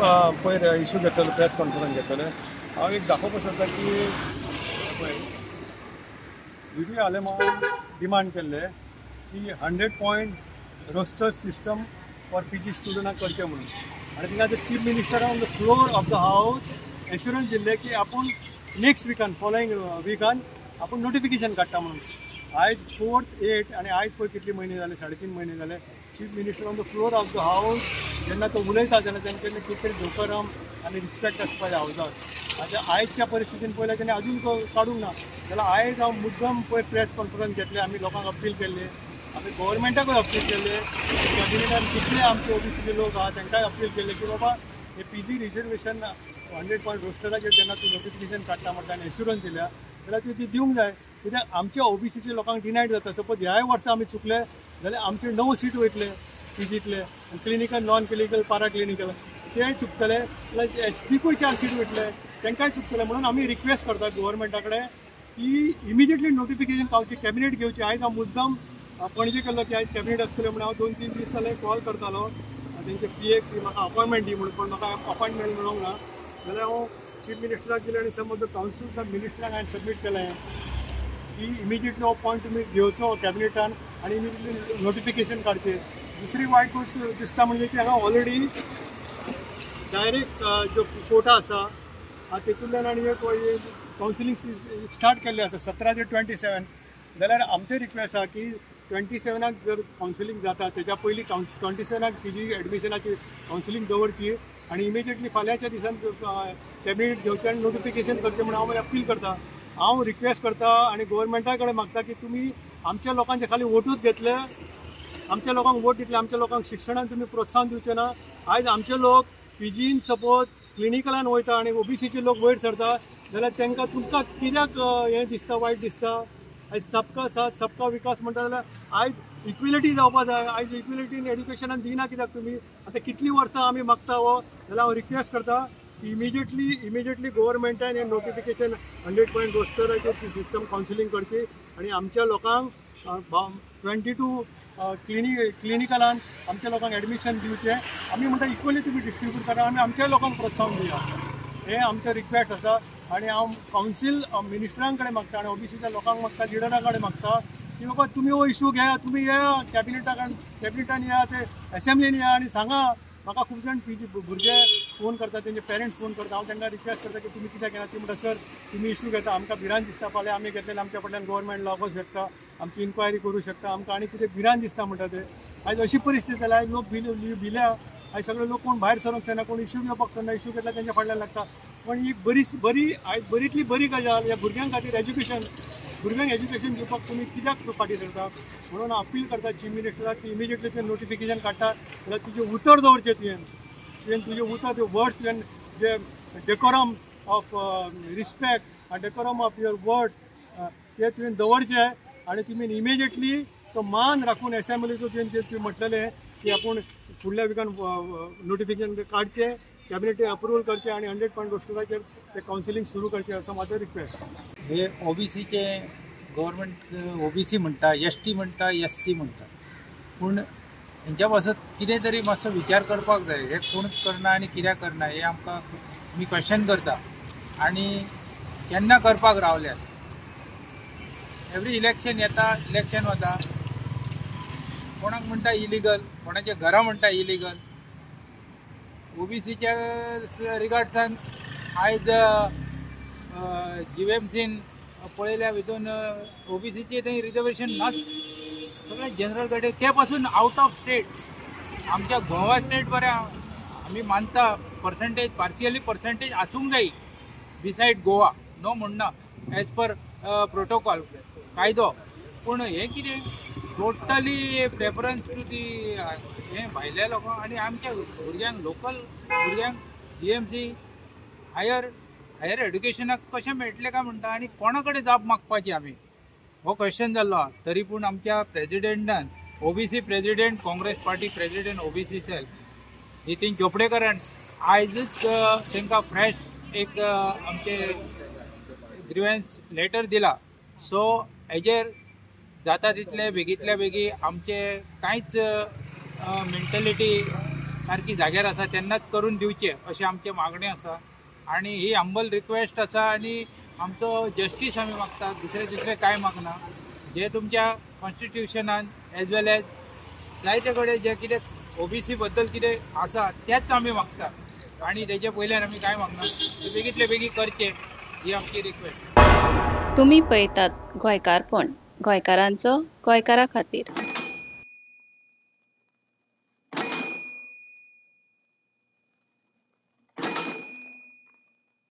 पयर इशू घेतलेलो press conference घेतलेले हांव एक दाखोवपाक सोदता की पळय व्हिडिओ आलेमान डिमांड केल्ले की 100 point roster system for PG स्टुडंटांक करचें म्हणून आनी थिंगा चीफ मिनिस्टरान on the floor of the house assurance दिल्ले की आपूण नेक्स्ट विकान फॉलोइंग विकान आपूण नोटिफिकेशन काडटा म्हणून आयज 4th 8 आनी आयज पळय कितले म्हयने जाले 3.5 म्हयने जाले chief minister on the floor of the हावस जेन्ना तो उलयता तेन्ना तेंचे कितें तरी धोकरम आनी रिस्पेक्ट आसपा जाय हावसार आतां आयजच्या परिस्थितीन पळयल्यार तेणें अजून काडूंक ना जाल्यार आयज हांव मुद्दम पळय प्रेस कॉन्फरन्स घेतले आमी लोकांक अपील केल्ले आमी गोवोरमेंटाकूय अपील केल्ले कॅबिनेटान कितले आमचे ओबीसीचे लोक आहा तांकांय अपील केल्ले की बाबा हे पीजी रिजर्वेशन 100 पॉयंट रोस्टराचेर जेन्ना तूं नोटिफिकेशन काडटा म्हणटा आनी एश्युरन्स दिल्या जाल्यार ती दिवंक जाय कित्याक आमच्या ओबीसीचे लोकांक डिनायड जाता सपोज ह्याय वर्सा आमी चुकले जाल्यार आमचे 9 सीट वयतले पीजीतले क्लिनिकल नॉन क्लिनिकल पारा क्लिनिकल तेय चुकतले प्लस एसटीकूय 4 सीट वयतले तांकांय चुकतले म्हणून आमी रिक्वेस्ट करता गव्हर्मेंटा कडेन की इमिजिएटली नोटिफिकेशन पावचे कॅबिनेट घेवचे आयज हांव मुद्दम पणजे केल्लो की आयज कॅबिनेट आसतले म्हणून हांव 2-3 दीस जाले कॉल करतालो तेंचे पीएक की म्हाका अपॉयंटमेंट दी म्हणून पण म्हाका अपॉयंटमेंट मेळोंक ना जाल्यार हांव चीफ मिनिस्टराक दिलें आनी सम ऑफ द कावन्सिल्स ऑफ मिनिस्टराक हांवें सबमीट केलें की इमिजिएटली हो पॉयंट तुमी घेवचो कॅबिनेटान आनी इमिजिएटली नोटिफिकेशन काडचें दुसरी वायट गोष्ट दिसता म्हणजे की हांगा ऑलरेडी डायरेक्ट जो कोटा आसा तेतूंतल्यान आनी एक कावन्सिलींग स्टार्ट केल्लें आसा 17 ते 27 जाल्यार आमचे रिक्वेस्ट आसा की 27 जर कावन्सिलींग जाता तेच्या पयलीं 27 पीजी एडमिशनाची कावन्सिलींग दवरची आनी इमिजिएटली फाल्यांच्या दिसान कॅबिनेट घेवचें आनी नोटिफिकेशन करचें म्हणून हांव अपील करता हांव रिक्वेस्ट करता आनी गव्हर्मेंटा कडेन मागता की तुमी आमच्या लोकांचे खाली वोटूच घेतले आमच्या लोकांक वोट दितले आमच्या लोकांक शिक्षणान तुमी प्रोत्साहन दिवचे ना आयज आमचे लोक पीजीन सपोज क्लिनिकलान वयता आनी ओबीसीचे लोक वयर सरता जाल्यार तांकां तुमकां कित्याक हें दिसता वायट दिसता आयज सबका साथ सबका विकास म्हणटा जाल्यार आयज इक्विलिटी जावपा जाय आयज इक्विलिटी इन एड्युकेशनान दिना कित्याक तुमी आतां कितलीं वर्सां आमी मागता हो जाल्यार हांव रिक्वेस्ट करता इमिजिएटली गव्हर्मेंटान हें नोटिफिकेशन 100 पॉयंट रोस्टराचेर सिस्टम कावन्सिलींग करची आनी आमच्या लोकांक 22 क्लिनिकलान आमच्या लोकांक एडमिशन दिवचें आमी म्हणटा इक्वली तुमी डिस्ट्रिब्यूट करा आमी आमच्या लोकांक प्रोत्साहन दिया हें आमचें रिक्वेस्ट आसा आनी हांव कावन्सील मिनिस्टरां कडेन मागता आनी ओबीसीच्या लोकांक मागता लिडरा कडेन मागता की बाबा तुमी हो इशू घेया तुमी येया कॅबिनेटान येया ते एसेंब्लीन येया आनी सांगा म्हाका खूब जाण पीजी भुरगे फोन करता तेंचे पेरंट्स फोन करता हांव तांकां रिक्वेस्ट करता की तुमी कित्याक घेना ती म्हणटा सर तुमी इशू घेता आमकां भिरांत दिसता फाल्यां आमी घेतलेले आमच्या फाटल्यान गव्हर्मेंट लागू शकता आमची इन्क्वायरी करूं शकता आमकां आनी कितें भिरांत दिसता म्हणटा ते आयज अशी परिस्थिती जाला आयज लोक भिल्या आयज सगळे लोक कोण भायर सरूंक शकना कोण इशू घेवपाक सोदना इशू घेतला तेंच्या फाटल्यान लागता पण ही बरी आयज बरीतली बरी गजाल ह्या भुरग्यां खातीर भुरग्यांक एज्युकेशन दिवपाक तुमी कित्याक फाटी सरता म्हणून हांव अपील करता चीफ मिनिस्टराक की इमिजिएटली तुवें नोटिफिकेशन काडटा जाल्यार तुजें उतर दवरचें तुवें तुजें उतर वर्ड्स तुवें जे डेकोरम ऑफ रिस्पेक्ट आनी डेकोरम ऑफ युअर वर्ड्स ते तुवें दवरचे आनी तुमी इमिजिएटली तो मान राखून एसेंब्लीचो तुवें म्हटलेलें की आपूण फुडल्या विकान नोटिफिकेशन काडचें कॅबिनेटी अप्रुवल करचें आनी 100 पॉयंट रोस्टराचेर ते कावन्सिलींग सुरू करचें असो म्हाजो रिक्वेस्ट हे ओबीसीचे गव्हर्मेंट ओबीसी म्हणटा एसटी म्हणटा एससी म्हणटा पूण हेंच्या पासत कितें तरी मातसो विचार करपाक जाय हे कोण करना आनी कित्याक करना हे आमकां मी क्वेश्चन करता आनी केन्ना करपाक रावल्यात एवरी इलेक्शन येता इलेक्शन वता कोणाक म्हणटा इलिगल कोणाचे घरा म्हणटा इलिगल ओबीसीच्या रिगार्ड्सान आयज जीएमसीन पळयल्या भितून ओबीसीचे थंय रिजर्वेशन नाच सगळे जनरल कॅटेगरी ते पासून आउट ऑफ स्टेट आमच्या गोवा स्टेट बरें आमी मानता पर्संटेज पार्शियली पर्संटेज आसूंक जाय बिसायड गोवा नो म्हणना एज पर प्रोटोकॉल कायदो पूण हें कितें टोटली प्रेफरन्स टू दी हें भायल्या लोकांक आनी आमच्या भुरग्यांक लोकल भुरग्यांक जीएमसी हायर एड्युकेशनाक कशें मेळटलें काय म्हणटा आनी कोणा कडेन जाप मागपाची आमी हो क्वेश्चन जाल्लो आहा तरी पूण आमच्या प्रेजिडेंटान OBC president Congress party president OBC cell Nitin चोपडेकरान आयजच तांकां फ्रेश एक आमचे ग्रिव्हन्स लेटर दिला सो हेजेर जाता तितले बेगींतल्या बेगी आमचे कांयच मेंटेलिटी सारकी जाग्यार आसा तेन्नाच करून दिवचे अशी आमची मागणी आसा आणि ही हंबल रिक्वेस्ट आसा आणि आमचो जस्टीस आमी मागता दुसरे काय मागना जे तुमच्या कॉन्स्टिट्युशनान एज वेल एज जायते कडेन जे कितें ओबीसी बद्दल कितें आसा तेच आमी मागता आणि तेजे पयल्यान आमी काय मागना बेगीतले बेगी करचे ही आमची रिक्वेस्ट. तुम्ही पळयतात गोंयकारपण, गोंयकारांचो गोंयकारा खातीर.